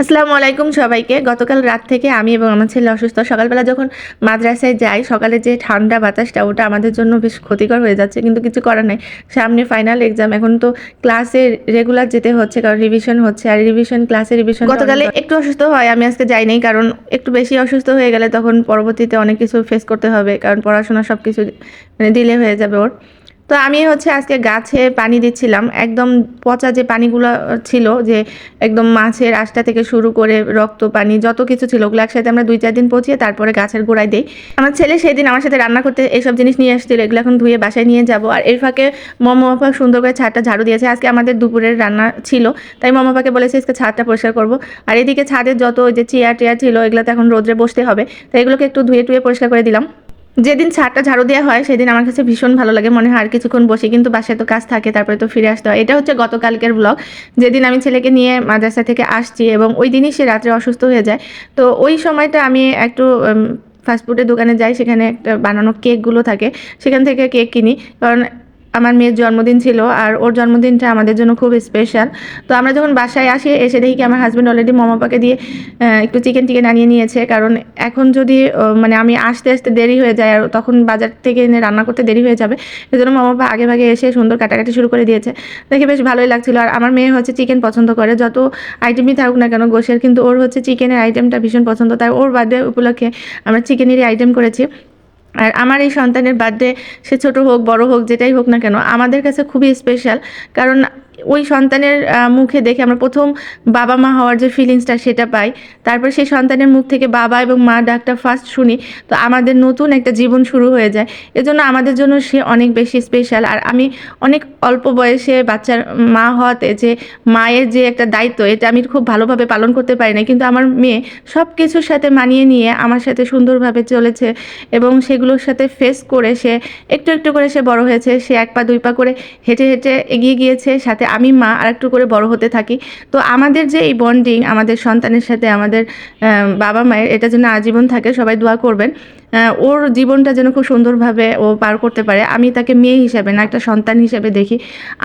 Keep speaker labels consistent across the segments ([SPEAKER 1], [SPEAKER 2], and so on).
[SPEAKER 1] আসসালামু আলাইকুম সবাইকে। গতকাল রাত থেকে আমি এবং আমার ছেলে অসুস্থ। সকালবেলা যখন মাদ্রাসায় যাই, সকালে যে ঠান্ডা বাতাসটা ওটা আমাদের জন্য বেশ ক্ষতিকর হয়ে যাচ্ছে। কিন্তু কিছু করার নাই। সামনে ফাইনাল এক্সাম। এখন তো ক্লাসে রেগুলার যেতে হচ্ছে কারণ রিভিশন হচ্ছে। আর ক্লাসে রিভিশন গতকালে একটু অসুস্থ হয়, আমি আজকে যাই নাই। কারণ একটু বেশি অসুস্থ হয়ে গেলে তখন পরবর্তীতে অনেক কিছু ফেস করতে হবে। কারণ পড়াশোনা সবকিছু মানে ডিলে হয়ে যাবে ওর। তো আমি হচ্ছে আজকে গাছে পানি দিচ্ছিলাম। একদম পচা যে পানিগুলো ছিল, যে একদম মাছের আঁশটা থেকে শুরু করে রক্ত পানি যত কিছু ছিল ওগুলো একসাথে আমরা 2-4 দিন পচিয়ে তারপরে গাছের গোড়ায় দেই। আমার ছেলে সেদিন আমার সাথে রান্না করতে এইসব জিনিস নিয়ে আসছিল, এগুলো এখন ধুয়ে বাসায় নিয়ে যাব। আর এর ফাঁকে আপা সুন্দর করে ছাদটা ঝাড়ু দিয়েছে। আজকে আমাদের দুপুরের রান্না ছিল, তাই আপাকে বলেছে আজকে ছাদটা পরিষ্কার করব। আর এদিকে ছাদের যত ওই যে চেয়ার টেয়ার ছিল এগুলোতে এখন রোদ্রে বসতে হবে, তাই এগুলোকে একটু ধুয়ে টুয়ে পরিষ্কার করে দিলাম। যেদিন ছাদটা ঝাড়ু দেওয়া হয় সেদিন আমার কাছে ভীষণ ভালো লাগে, মনে হয় আর কিছুক্ষণ বসি, কিন্তু বাসায় তো কাজ থাকে, তারপরে তো ফিরে আসতে হয়। এটা হচ্ছে গতকালকের ব্লগ, যেদিন আমি ছেলেকে নিয়ে মাদ্রাসা থেকে আসছি এবং ওই দিনই সে রাত্রে অসুস্থ হয়ে যায়। তো ওই সময়টা আমি একটু ফাস্টফুডের দোকানে যাই, সেখানে একটা বানানো কেকগুলো থাকে, সেখান থেকে কেক কিনি। কারণ আমার মেয়ের জন্মদিন ছিল আর ওর জন্মদিনটা আমাদের জন্য খুব স্পেশাল। তো আমরা যখন বাসায় আসি এসে দেখি কি আমার হাজব্যান্ড অলরেডি পাকে দিয়ে একটু চিকেন টিকেন আনিয়ে নিয়েছে। কারণ এখন যদি মানে আমি আসতে আসতে দেরি হয়ে যায় আর তখন বাজার থেকে এনে রান্না করতে দেরি হয়ে যাবে, এই জন্য মামা আগে ভাগে এসে সুন্দর কাটাকাটি শুরু করে দিয়েছে। দেখে বেশ ভালোই লাগছিল। আর আমার মেয়ে হচ্ছে চিকেন পছন্দ করে, যত আইটেমই থাকুক না কেন গোশের, কিন্তু ওর হচ্ছে চিকেনের আইটেমটা ভীষণ পছন্দ। তাই ওর বার্থডে উপলক্ষে আমরা চিকেনেরই আইটেম করেছি। আর আমার এই সন্তানের বার্থডে, সে ছোট হোক বড় হোক যেটাই হোক না কেন, আমাদের কাছে খুবই স্পেশাল। কারণ ওই সন্তানের মুখে দেখে আমরা প্রথম বাবা মা হওয়ার যে ফিলিংসটা সেটা পাই। তারপর সেই সন্তানের মুখ থেকে বাবা এবং মা ডাকটা ফার্স্ট শুনি, তো আমাদের নতুন একটা জীবন শুরু হয়ে যায়। এজন্য আমাদের জন্য সে অনেক বেশি স্পেশাল। আর আমি অনেক অল্প বয়সে বাচ্চার মা হওয়াতে যে মায়ের যে একটা দায়িত্ব, এটা আমি খুব ভালোভাবে পালন করতে পারি না, কিন্তু আমার মেয়ে সব কিছুর সাথে মানিয়ে নিয়ে আমার সাথে সুন্দরভাবে চলেছে এবং সেগুলোর সাথে ফেস করে সে একটু একটু করে সে বড় হয়েছে। সে 1 পা 2 পা করে হেঁটে হেঁটে এগিয়ে গিয়েছে, সাথে আমি মা আর একটু করে বড় হতে থাকি। তো আমাদের যে এই বন্ডিং আমাদের সন্তানের সাথে আমাদের বাবা মায়ের, এটা যেন আজীবন থাকে। সবাই দোয়া করবেন ওর জীবনটা যেন খুব সুন্দরভাবে ও পার করতে পারে। আমি তাকে মেয়ে হিসাবে না, একটা সন্তান হিসাবে দেখি।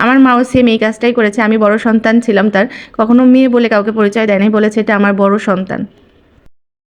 [SPEAKER 1] আমার মাও সেম এই কাজটাই করেছে। আমি বড় সন্তান ছিলাম তার, কখনো মেয়ে বলে কাউকে পরিচয় দেয়নি, বলেছে এটা আমার বড় সন্তান।